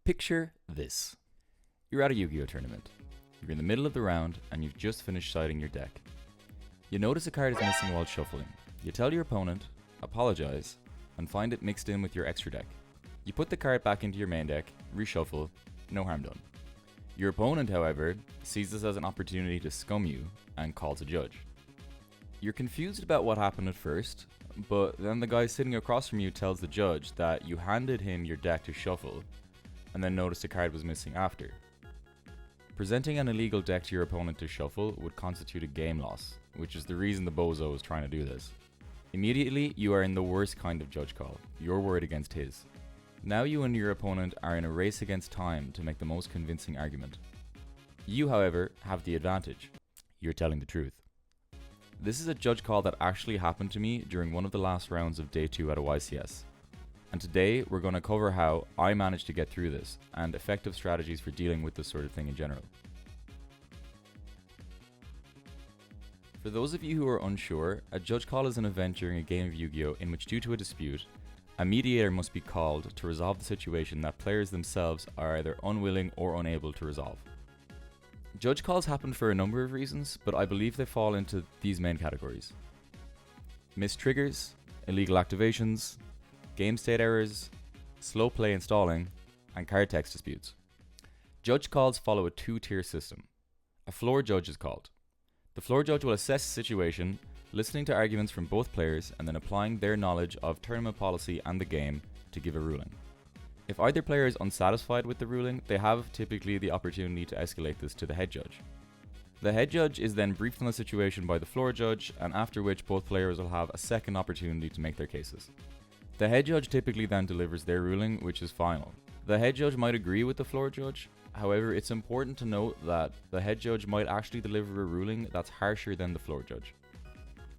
Picture this. You're at a Yu-Gi-Oh tournament. You're in the middle of the round and you've just finished siding your deck. You notice a card is missing while shuffling. You tell your opponent, apologize, and find it mixed in with your extra deck. You put the card back into your main deck, reshuffle, no harm done. Your opponent, however, sees this as an opportunity to scum you and calls a judge. You're confused about what happened at first, but then the guy sitting across from you tells the judge that you handed him your deck to shuffle and then noticed a card was missing after. Presenting an illegal deck to your opponent to shuffle would constitute a game loss, which is the reason the bozo is trying to do this. Immediately, you are in the worst kind of judge call, your word against his. Now you and your opponent are in a race against time to make the most convincing argument. You, however, have the advantage. You're telling the truth. This is a judge call that actually happened to me during one of the last rounds of day 2 at a YCS. And today we're going to cover how I managed to get through this and effective strategies for dealing with this sort of thing in general. For those of you who are unsure, a judge call is an event during a game of Yu-Gi-Oh! In which, due to a dispute, a mediator must be called to resolve the situation that players themselves are either unwilling or unable to resolve. Judge calls happen for a number of reasons, but I believe they fall into these main categories: missed triggers, illegal activations, game state errors, slow play and stalling, and card text disputes. Judge calls follow a 2-tier system. A floor judge is called. The floor judge will assess the situation, listening to arguments from both players and then applying their knowledge of tournament policy and the game to give a ruling. If either player is unsatisfied with the ruling, they have typically the opportunity to escalate this to the head judge. The head judge is then briefed on the situation by the floor judge, and after which both players will have a second opportunity to make their cases. The head judge typically then delivers their ruling, which is final. The head judge might agree with the floor judge, however, it's important to note that the head judge might actually deliver a ruling that's harsher than the floor judge.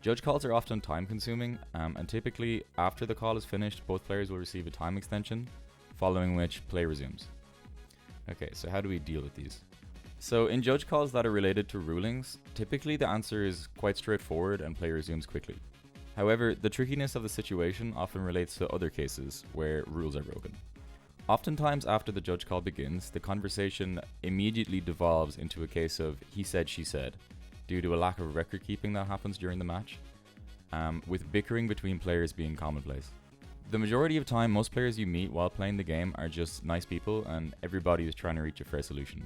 Judge calls are often time consuming, and typically after the call is finished, both players will receive a time extension, following which play resumes. Okay, so how do we deal with these? So in judge calls that are related to rulings, typically the answer is quite straightforward and play resumes quickly. However, the trickiness of the situation often relates to other cases where rules are broken. Oftentimes after the judge call begins, the conversation immediately devolves into a case of he said, she said, due to a lack of record keeping that happens during the match, with bickering between players being commonplace. The majority of time, most players you meet while playing the game are just nice people and everybody is trying to reach a fair solution.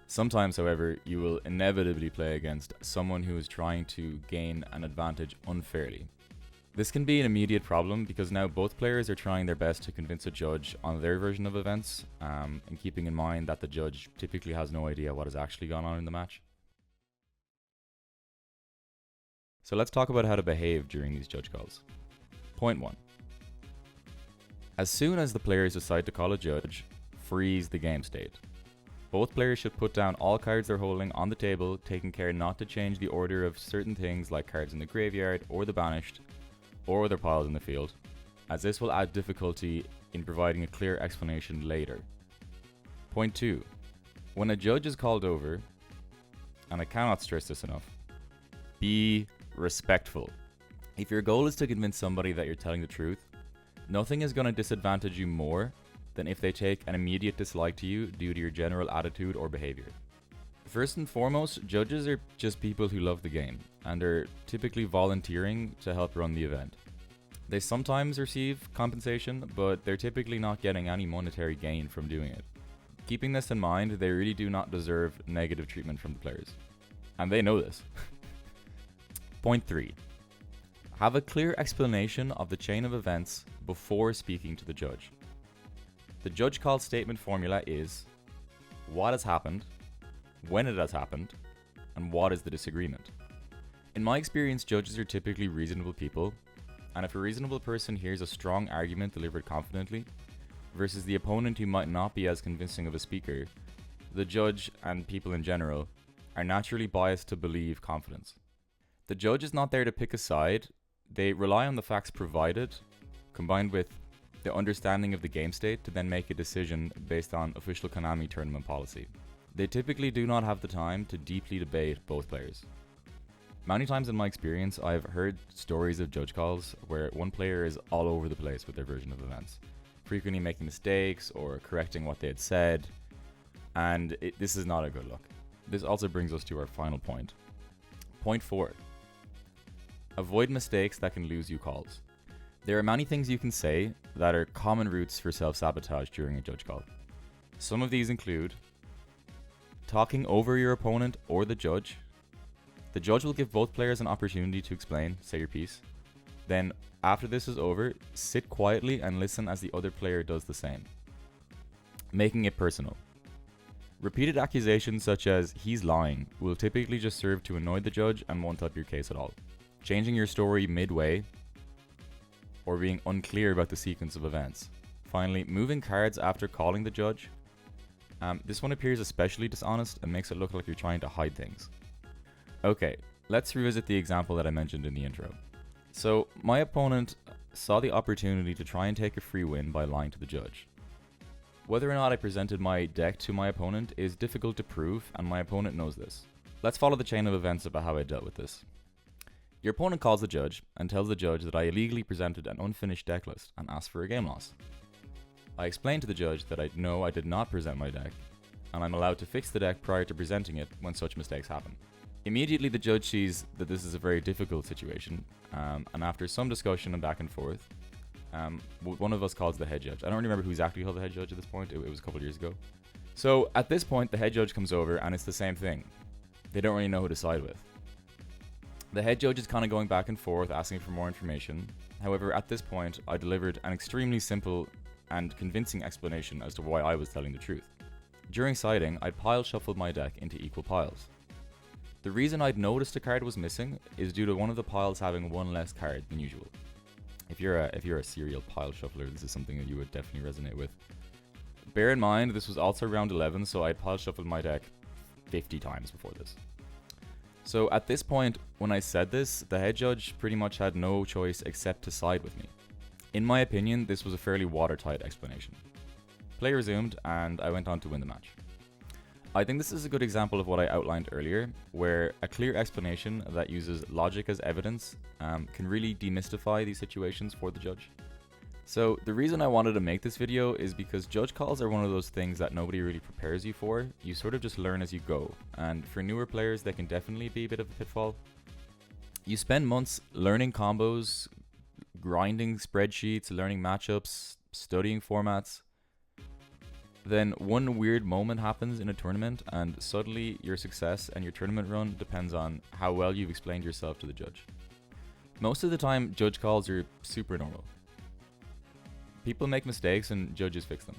Sometimes, however, you will inevitably play against someone who is trying to gain an advantage unfairly. This can be an immediate problem because now both players are trying their best to convince a judge on their version of events, and keeping in mind that the judge typically has no idea what has actually gone on in the match. So let's talk about how to behave during these judge calls. Point 1. As soon as the players decide to call a judge, freeze the game state. Both players should put down all cards they're holding on the table, taking care not to change the order of certain things like cards in the graveyard or the banished, or other piles in the field, as this will add difficulty in providing a clear explanation later. Point 2. When a judge is called over, and I cannot stress this enough, be respectful. If your goal is to convince somebody that you're telling the truth, nothing is going to disadvantage you more than if they take an immediate dislike to you due to your general attitude or behavior. First and foremost, judges are just people who love the game and are typically volunteering to help run the event. They sometimes receive compensation, but they're typically not getting any monetary gain from doing it. Keeping this in mind, they really do not deserve negative treatment from the players. And they know this. Point 3. Have a clear explanation of the chain of events before speaking to the judge. The judge call statement formula is what has happened, when it has happened, and what is the disagreement. In my experience, judges are typically reasonable people, and if a reasonable person hears a strong argument delivered confidently versus the opponent who might not be as convincing of a speaker, the judge and people in general are naturally biased to believe confidence. The judge is not there to pick a side. They rely on the facts provided, combined with the understanding of the game state to then make a decision based on official Konami tournament policy. They typically do not have the time to deeply debate both players. Many times in my experience, I've heard stories of judge calls where one player is all over the place with their version of events. frequently making mistakes or correcting what they had said, and this is not a good look. This also brings us to our final point. Point 4. Avoid mistakes that can lose you calls. There are many things you can say that are common routes for self-sabotage during a judge call. Some of these include talking over your opponent or the judge. The judge will give both players an opportunity to explain, say your piece. Then, after this is over, sit quietly and listen as the other player does the same. Making it personal. Repeated accusations such as "he's lying" will typically just serve to annoy the judge and won't help your case at all. Changing your story midway or being unclear about the sequence of events. Finally, moving cards after calling the judge. This one appears especially dishonest and makes it look like you're trying to hide things. Okay, let's revisit the example that I mentioned in the intro. So, my opponent saw the opportunity to try and take a free win by lying to the judge. Whether or not I presented my deck to my opponent is difficult to prove, and my opponent knows this. Let's follow the chain of events about how I dealt with this. Your opponent calls the judge and tells the judge that I illegally presented an unfinished deck list and asked for a game loss. I explained to the judge that I did not present my deck, and I'm allowed to fix the deck prior to presenting it when such mistakes happen. Immediately the judge sees that this is a very difficult situation, and after some discussion and back and forth, one of us calls the head judge. I don't remember who exactly called the head judge at this point, it was a couple of years ago. So at this point the head judge comes over and it's the same thing. They don't really know who to side with. The head judge is kind of going back and forth asking for more information. However, at this point I delivered an extremely simple and convincing explanation as to why I was telling the truth. During siding, I'd pile shuffled my deck into equal piles. The reason I'd noticed a card was missing is due to one of the piles having one less card than usual. If you're a serial pile shuffler, this is something that you would definitely resonate with. Bear in mind, this was also round 11, so I'd pile shuffled my deck 50 times before this. So at this point, when I said this, the head judge pretty much had no choice except to side with me. In my opinion, this was a fairly watertight explanation. Play resumed, and I went on to win the match. I think this is a good example of what I outlined earlier, where a clear explanation that uses logic as evidence can really demystify these situations for the judge. So the reason I wanted to make this video is because judge calls are one of those things that nobody really prepares you for. You sort of just learn as you go, and for newer players they can definitely be a bit of a pitfall. You spend months learning combos, grinding spreadsheets, learning matchups, studying formats. Then one weird moment happens in a tournament and suddenly your success and your tournament run depends on how well you've explained yourself to the judge. Most of the time, judge calls are super normal. People make mistakes and judges fix them.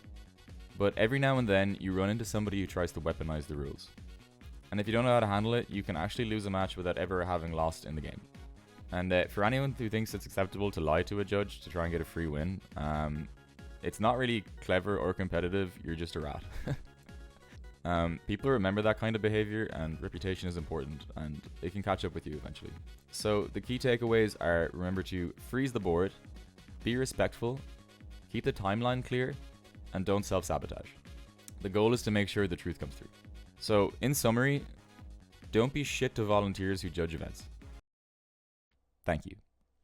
But every now and then, you run into somebody who tries to weaponize the rules. And if you don't know how to handle it, you can actually lose a match without ever having lost in the game. And for anyone who thinks it's acceptable to lie to a judge to try and get a free win, it's not really clever or competitive, you're just a rat. People remember that kind of behavior, and reputation is important, and it can catch up with you eventually. So the key takeaways are: remember to freeze the board, be respectful, keep the timeline clear, and don't self-sabotage. The goal is to make sure the truth comes through. So in summary, don't be shit to volunteers who judge events. Thank you.